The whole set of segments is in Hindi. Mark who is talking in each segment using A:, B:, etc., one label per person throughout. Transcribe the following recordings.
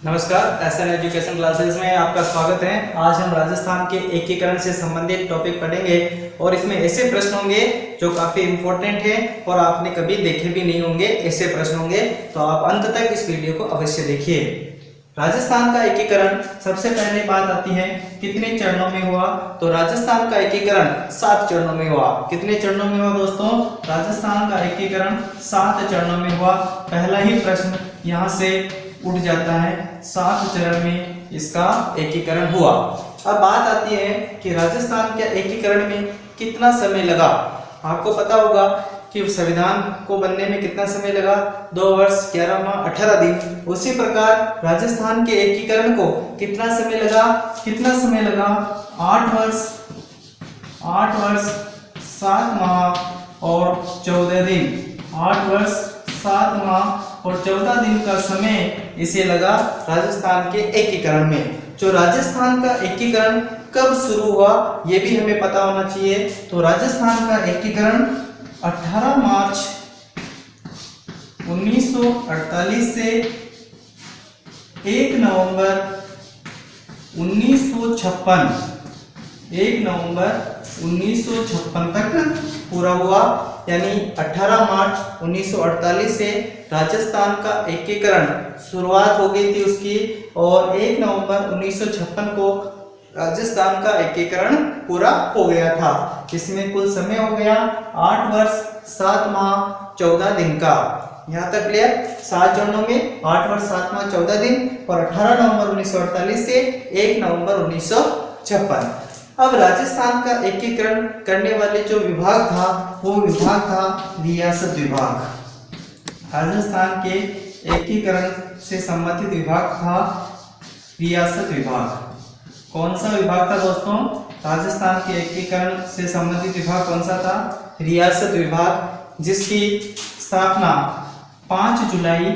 A: नमस्कार, एसएन एजुकेशन क्लासेस में आपका स्वागत है। आज हम राजस्थान के एकीकरण से संबंधित टॉपिक पढ़ेंगे और इसमें ऐसे प्रश्न होंगे जो काफी इंपॉर्टेंट है और आपने कभी देखे भी नहीं होंगे। ऐसे प्रश्न होंगे तो आप अंत तक इस वीडियो को अवश्य देखिए। राजस्थान का एकीकरण, सबसे पहले बात आती है कितने चरणों में हुआ। तो राजस्थान का एकीकरण 7 चरणों में हुआ। कितने चरणों में हुआ दोस्तों? राजस्थान का एकीकरण 7 चरणों में हुआ। पहला ही प्रश्न यहाँ से उठ जाता है, 7 चरण में इसका एकीकरण हुआ। अब बात आती है कि राजस्थान के एकीकरण में कितना समय लगा। आपको पता होगा कि संविधान को बनने में कितना समय लगा, 2 वर्ष 11 माह 18 दिन। उसी प्रकार राजस्थान के एकीकरण को कितना समय लगा? कितना समय लगा? 8 वर्ष 7 माह और 14 दिन। 8 वर्ष 7 माह और 14 दिन का समय इसे लगा राजस्थान के एकीकरण में। जो राजस्थान का एकीकरण कब शुरू हुआ ये भी हमें पता होना चाहिए। तो राजस्थान का एकीकरण 18 मार्च 1948 से 1 नवंबर 1956 तक पूरा हुआ। यानी 18 मार्च 1948 से राजस्थान का एकीकरण शुरुआत हो गई थी उसकी, और 1 नवंबर 1956 को राजस्थान का एकीकरण पूरा हो गया था। इसमें कुल समय हो गया 8 वर्ष 7 माह 14 दिन का। यहाँ तक क्लियर? 7 चरणों में 8 वर्ष 7 माह 14 दिन और 18 नवंबर 1948 से 1 नवंबर 1956। अब राजस्थान का एकीकरण करने वाले जो विभाग था वो विभाग था रियासत विभाग। राजस्थान के एकीकरण से संबंधित विभाग था रियासत विभाग। कौन सा विभाग था दोस्तों? राजस्थान के एकीकरण से संबंधित विभाग कौन सा था? रियासत विभाग, जिसकी स्थापना 5 जुलाई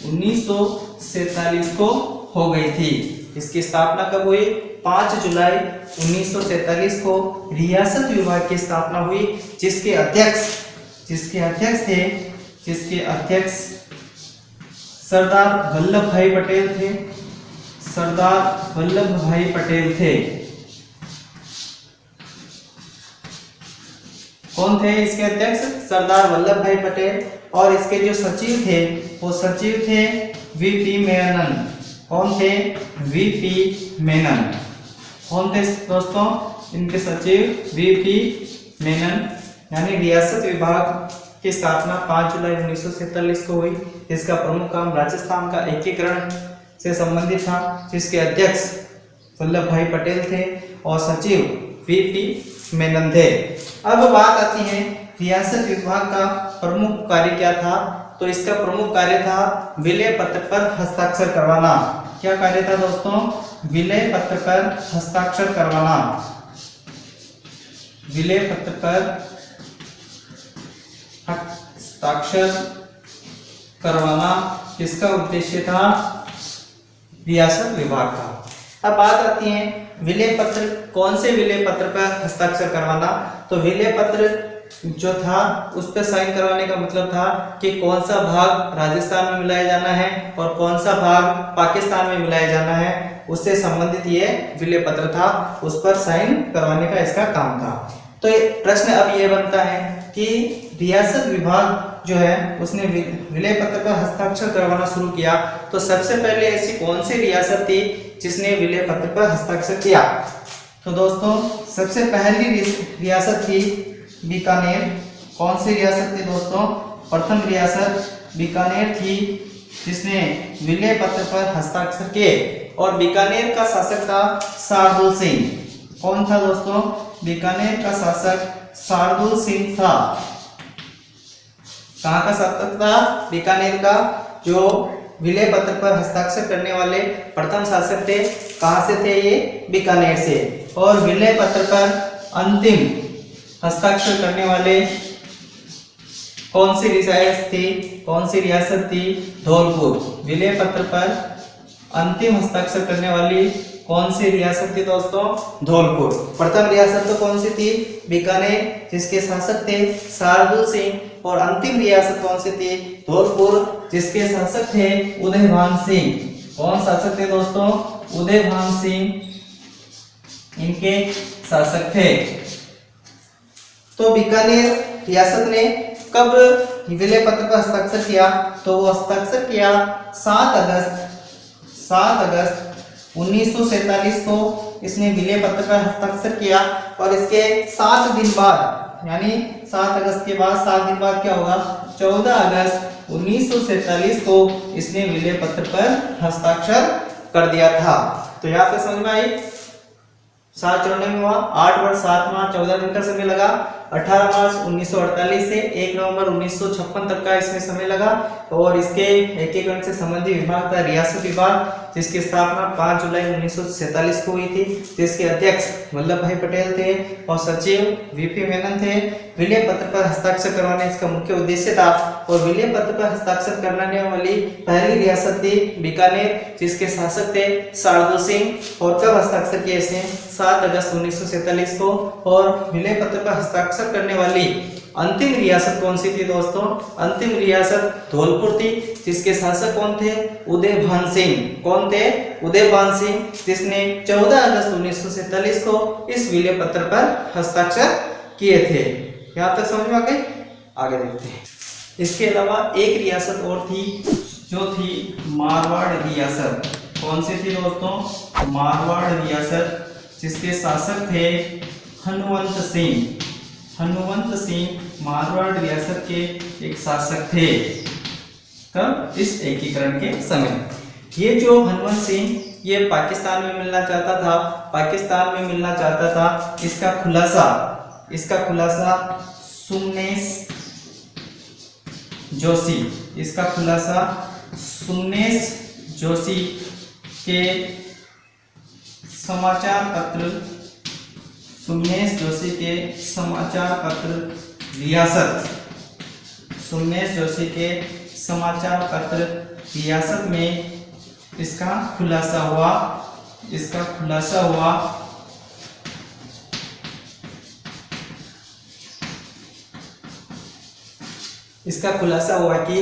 A: 1947 को हो गई थी। इसकी स्थापना कब हुई? 5 जुलाई 1947 को रियासत विभाग की स्थापना हुई, जिसके अध्यक्ष सरदार वल्लभ भाई पटेल थे। कौन थे इसके अध्यक्ष? सरदार वल्लभ भाई पटेल। और इसके जो सचिव थे वो सचिव थे वीपी मेनन। कौन थे? वीपी मेनन। कौन थे दोस्तों इनके सचिव? वीपी मेनन। यानी रियासत विभाग की स्थापना 5 जुलाई 1947 को हुई। इसका प्रमुख काम राजस्थान का एकीकरण से संबंधित था, जिसके अध्यक्ष वल्लभ भाई पटेल थे और सचिव वीपी मेनन थे। अब बात आती है रियासत विभाग का प्रमुख कार्य क्या था। तो इसका प्रमुख कार्य था विलय पत्र पर हस्ताक्षर करवाना। क्या कार्य था दोस्तों? विलय पत्र पर हस्ताक्षर करवाना। विलय पत्र पर हस्ताक्षर करवाना किसका उद्देश्य था? रियासत विभाग का। अब बात आती है विलय पत्र, कौन से विलय पत्र पर हस्ताक्षर करवाना। तो विलय पत्र जो था उस पर साइन करवाने का मतलब था कि कौन सा भाग राजस्थान में मिलाया जाना है और कौन सा भाग पाकिस्तान में मिलाया जाना है, उससे संबंधित ये विलय पत्र था। उस पर साइन करवाने का इसका काम था। तो प्रश्न अब ये बनता है कि रियासत विभाग जो है उसने विलय पत्र पर हस्ताक्षर करवाना शुरू किया। तो सबसे पहले ऐसी कौन सी रियासत थी जिसने विलय पत्र पर हस्ताक्षर किया? तो दोस्तों सबसे पहली रियासत थी बीकानेर। कौन सी रियासत थी दोस्तों? प्रथम रियासत बीकानेर थी जिसने विलय पत्र पर हस्ताक्षर किए, और बीकानेर का शासक था शार्दुल सिंह। कौन था दोस्तों? बीकानेर का शासक शार्दुल सिंह था। कहाँ का शासक था? बीकानेर का। जो विलय पत्र पर हस्ताक्षर करने वाले प्रथम शासक थे, कहाँ से थे ये? बीकानेर से। और विलय पत्र पर अंतिम हस्ताक्षर करने वाले कौन सी रियासत थी? धौलपुर। विलय पत्र पर अंतिम हस्ताक्षर करने वाली कौन सी रियासत थी दोस्तों? धौलपुर। प्रथम रियासत तो कौन सी थी? बीकानेर, जिसके शासक थे शार्दुल सिंह। और अंतिम रियासत कौन सी थी? धौलपुर, जिसके शासक थे उदयभान सिंह। कौन शासक थे दोस्तों? उदयभान सिंह इनके शासक थे। तो बीकानेर रियासत ने कब विलय पत्र पर हस्ताक्षर किया? तो वो हस्ताक्षर किया 7 अगस्त 1947 को इसने विलय पत्र पर हस्ताक्षर किया। और इसके 7 दिन बाद, यानी 7 अगस्त के बाद 7 दिन बाद क्या होगा? 14 अगस्त 1947 को इसने विलय पत्र पर हस्ताक्षर कर दिया था। तो यहाँ पे समझ में आई? 7 चरणों में हुआ, 8 वर्ष 7 माह 14 दिन का समय लगा। 18 मार्च 1948 से 1 नवंबर 1956 तक का इसमें समय लगा। और इसके एकीकरण से संबंधित विभाग था रियासत विभाग, जिसकी स्थापना 5 जुलाई 1947 को हुई थी। जिसके अध्यक्ष वल्लभ भाई पटेल थे और सचिव वीपी मेनन थे। विलय पत्र पर हस्ताक्षर करवाने इसका मुख्य उद्देश्य था। और विलय पत्र पर हस्ताक्षर करने वाली पहली रियासत थी बीकानेर, जिसके शासक थे शार्दुल सिंह। और कब हस्ताक्षर किए इसने? 7 अगस्त 1947 को। और विलय पत्र पर हस्ताक्षर करने वाली अंतिम रियासत कौन सी थी दोस्तों? अंतिम रियासत धौलपुर थी, जिसके शासक कौन थे? उदयभान सिंह। कौन थे? उदयभान सिंह, जिसने 14 अगस्त 1947 को इस विलय पत्र पर हस्ताक्षर किए थे। यहाँ तक समझ में आ गई? आगे देखते हैं। इसके अलावा एक रियासत और थी, जो थी मारवाड़ रियासत। कौन सी थी दोस्तों? मारवाड़ रियासत, जिसके शासक थे हनुमंत सिंह। हनुमंत सिंह मारवाड़ रियासत के एक शासक थे। कब? इस एकीकरण के समय। ये जो हनुमंत सिंह, ये पाकिस्तान में मिलना चाहता था। पाकिस्तान में मिलना चाहता था। इसका खुलासा सुमनेश जोशी, इसका खुलासा सुमनेश जोशी के समाचार पत्र, सुमनेश जोशी के समाचार पत्र रियासत, सुमनेश जोशी के समाचार पत्र रियासत में इसका खुलासा हुआ। इसका खुलासा हुआ कि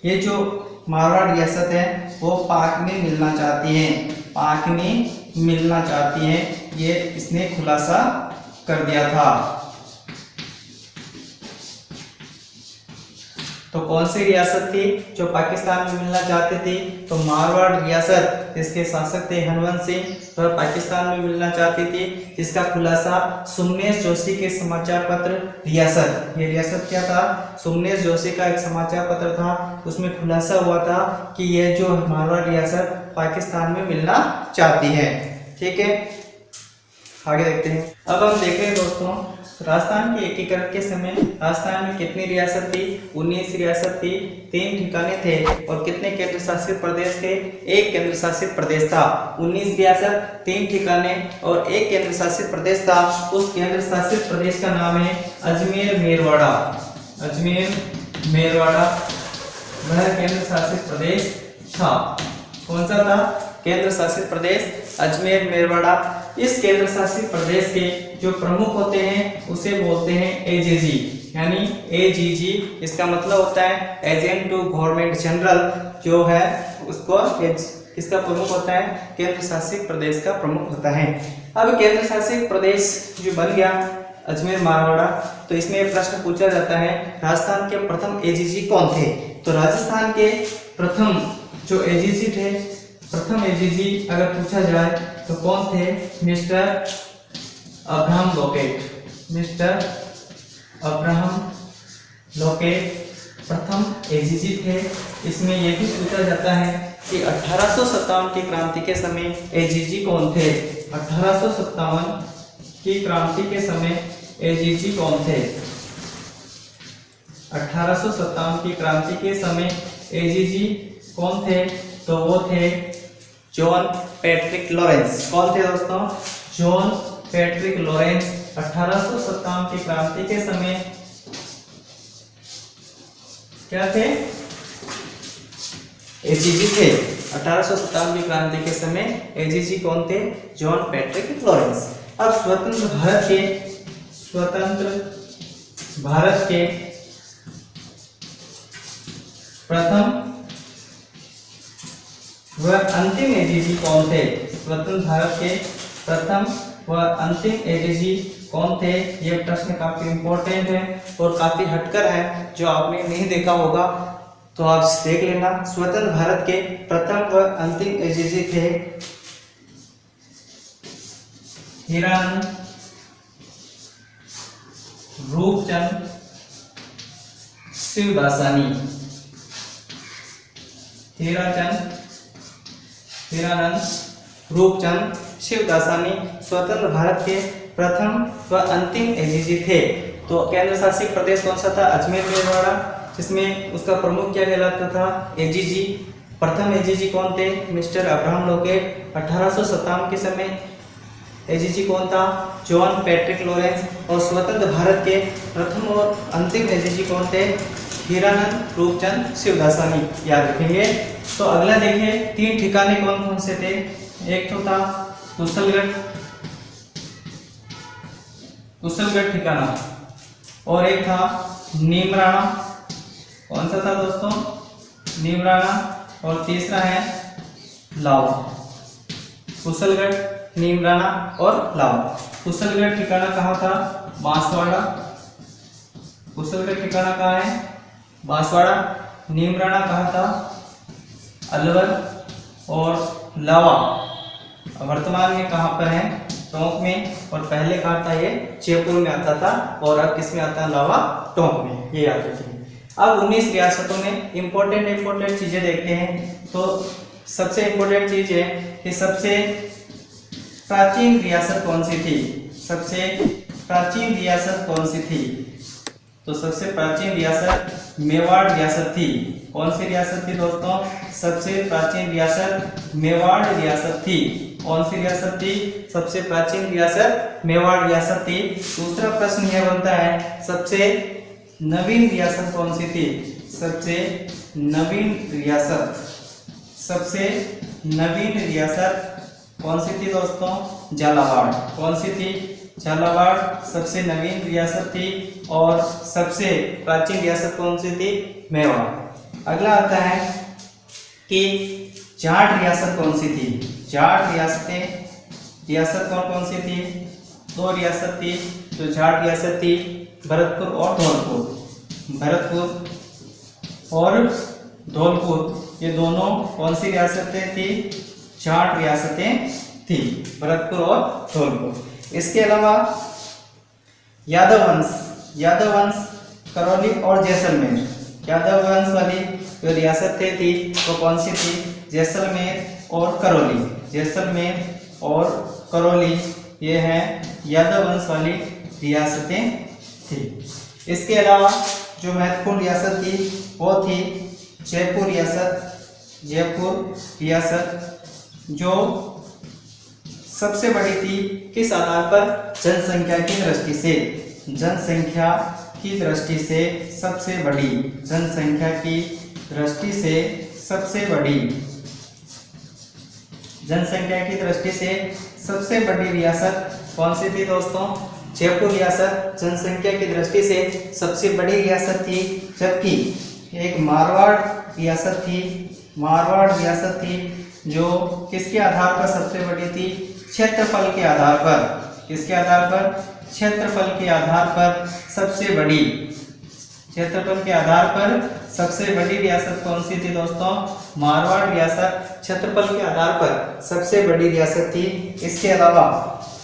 A: ये जो मारवाड़ रियासत है वो पाक में मिलना चाहती है। पाक में मिलना चाहती है, ये इसने खुलासा कर दिया था। तो कौन सी रियासत थी जो पाकिस्तान में मिलना चाहती थी? तो मारवाड़ रियासत, जिसके शासक थे हनुमंत सिंह, वह पाकिस्तान में मिलना चाहती थी। जिसका खुलासा सुमनेश जोशी के समाचार पत्र रियासत, ये रियासत क्या था? सुमनेश जोशी का एक समाचार पत्र था, उसमें खुलासा हुआ था कि यह जो मारवाड़ रियासत पाकिस्तान में मिलना चाहती है। ठीक है, आगे देखते हैं। अब हम देख रहे हैं दोस्तों, राजस्थान के एकीकरण के समय राजस्थान में कितनी रियासत थी? 19 रियासत थी, 3 ठिकाने थे और कितने केंद्र शासित प्रदेश थे? 1 केंद्र शासित प्रदेश था। 19 रियासत, 3 ठिकाने और 1 केंद्र शासित प्रदेश था। उस केंद्र शासित प्रदेश का नाम है अजमेर मेरवाड़ा। अजमेर मेरवाड़ा वह केंद्र शासित प्रदेश था। कौन सा था? केंद्र शासित प्रदेश अजमेर मेरवाड़ा। इस केंद्र शासित प्रदेश के जो प्रमुख होते हैं उसे बोलते हैं एजीजी, यानी एजीजी इसका मतलब होता है एजेंट टू गवर्नमेंट जनरल, जो है उसको किसका प्रमुख होता है? केंद्र शासित प्रदेश का प्रमुख होता है। अब केंद्र शासित प्रदेश जो बन गया अजमेर मारवाड़ा, तो इसमें प्रश्न पूछा जाता है राजस्थान के प्रथम एजीजी कौन थे? तो राजस्थान के प्रथम जो एजीजी थे, प्रथम एजीजी अगर पूछा जाए तो कौन थे? Mister Abraham locate. Mister Abraham locate प्रथम एजीजी थे। इसमें यह भी पूछा जाता है कि 1857 की क्रांति के समय एजीजी कौन थे? 1857 की क्रांति के समय एजीजी कौन थे? 1857 की क्रांति के समय एजीजी कौन थे? तो वो थे जॉन पैट्रिक लॉरेंस। कौन थे दोस्तों? जॉन पैट्रिक लॉरेंस 1857 की क्रांति के समय क्या थे? एजीजी थे। 1857 की क्रांति के समय एजीजी कौन थे? John Patrick Lawrence. अब स्वतंत्र भारत के प्रथम व अंतिम एजीजी कौन थे? स्वतंत्र भारत के प्रथम व अंतिम एजीजी कौन थे? ये प्रश्न काफी इंपॉर्टेंट है और काफी हटकर है, जो आपने नहीं देखा होगा तो आप देख लेना। स्वतंत्र भारत के प्रथम व अंतिम एजीजी थे हीरानंद, रूपचंद, शिवदासानी। हीरानंद, रूपचंद, शिवदासानी स्वतंत्र भारत के प्रथम व अंतिम एजीजी थे। तो केंद्र शासित प्रदेश कौन सा था? अजमेर मेवाड़ा, जिसमें उसका प्रमुख क्या कहलाता था? एजीजी। प्रथम एजीजी कौन थे? Mister Abraham locate. 1857 के समय एजीजी कौन था? John Patrick Lawrence. और स्वतंत्र भारत के प्रथम और अंतिम एजीजी कौन थे? हीरानंद, रूपचंद, शिवदासानी। याद रखेंगे। तो अगला देखें, 3 ठिकाने कौन कौन से थे? एक तो था कुशलगढ़ ठिकाना, और एक था नीमराणा। कौन सा था दोस्तों? नीमराणा। और तीसरा है लावा। कुशलगढ़, नीमराणा और लावा। कुशलगढ़ ठिकाना कहाँ था? बांसवाड़ा। कुशलगढ़ ठिकाना कहाँ है? बांसवाड़ा। नीमराणा कहाँ था? अलवर। और लावा वर्तमान में कहाँ पर है? टोंक में। और पहले कहाँ था? ये जयपुर में आता था, और अब किस में आता है? लावा टोंक में। ये याद रखिए। अब 19 रियासतों में इंपॉर्टेंट चीजें देखते हैं। तो सबसे इंपॉर्टेंट चीज है कि सबसे प्राचीन रियासत कौन सी थी? सबसे प्राचीन रियासत कौन सी थी? तो सबसे प्राचीन रियासत मेवाड़ रियासत थी। कौन सी रियासत थी दोस्तों? सबसे प्राचीन रियासत मेवाड़ रियासत थी। कौन सी रियासत थी? सबसे प्राचीन रियासत मेवाड़ रियासत थी। दूसरा प्रश्न यह बनता है, सबसे नवीन रियासत कौन सी थी? सबसे नवीन रियासत कौन सी थी दोस्तों? झालावाड़। कौन सी थी? झालावाड़ सबसे नवीन रियासत थी। और सबसे प्राचीन रियासत कौन सी थी? मेवाड़। अगला आता है कि जाट रियासत कौन सी थी? जाट रियासत कौन सी थी? 2 रियासत थी। तो जाट रियासत थी भरतपुर और धौलपुर। ये दोनों कौन सी रियासतें थी? जाट रियासतें थी, भरतपुर और धौलपुर। इसके अलावा यादव वंश करौली और जैसलमेर। यादव वंश वाली जो रियासतें थी वो कौन सी थी? जैसलमेर और करौली। ये हैं यादव वंश वाली रियासतें थी। इसके अलावा जो महत्वपूर्ण रियासत थी वो थी जयपुर रियासत, जो सबसे बड़ी थी। किस आधार पर? जनसंख्या की दृष्टि से। जनसंख्या की दृष्टि से सबसे बड़ी। जनसंख्या की दृष्टि से सबसे बड़ी। जनसंख्या की दृष्टि से सबसे बड़ी रियासत कौन सी थी दोस्तों? जयपुर रियासत जनसंख्या की दृष्टि से सबसे बड़ी रियासत थी। जबकि एक मारवाड़ रियासत थी जो किसके आधार पर सबसे बड़ी थी? क्षेत्रफल के आधार पर। किसके आधार पर? क्षेत्रफल के आधार पर सबसे बड़ी। क्षेत्रफल के आधार पर सबसे बड़ी रियासत कौन सी थी दोस्तों? मारवाड़ रियासत क्षेत्रफल के आधार पर सबसे बड़ी रियासत थी। इसके अलावा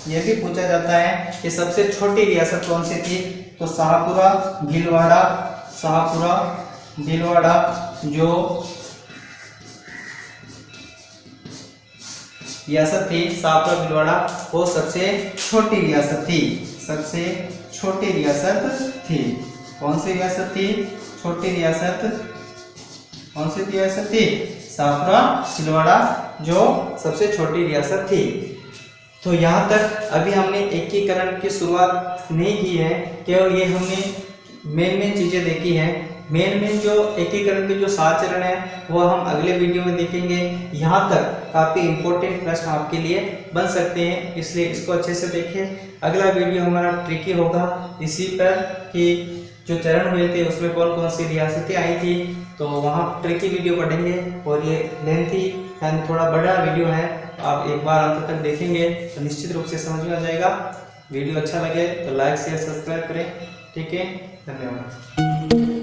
A: यह भी पूछा जाता है कि सबसे छोटी रियासत कौन सी थी? तो शाहपुरा भीलवाड़ा जो रियासत थी, शाहपुरा भीलवाड़ा, वो सबसे छोटी रियासत थी। कौन सी रियासत थी? छोटी रियासत कौन सी रियासत थी? शाहपुरा भीलवाड़ा जो सबसे छोटी रियासत थी। तो यहाँ तक अभी हमने एकीकरण की शुरुआत नहीं की है, केवल ये हमने मेन चीजें देखी है। मेन जो एकीकरण के जो 7 चरण है वो हम अगले वीडियो में देखेंगे। यहाँ तक काफ़ी इम्पोर्टेंट प्रश्न आपके लिए बन सकते हैं, इसलिए इसको अच्छे से देखें। अगला वीडियो हमारा ट्रिकी होगा इसी पर कि जो चरण हुए थे उसमें कौन कौन सी रियासतें आई थी, तो वहाँ ट्रिकी वीडियो पढ़ेंगे। और ये लेंथी यानी थोड़ा बड़ा वीडियो है, आप एक बार अंत तक देखेंगे तो निश्चित रूप से समझ में आ जाएगा। वीडियो अच्छा लगे तो लाइक शेयर सब्सक्राइब करें। ठीक है, धन्यवाद।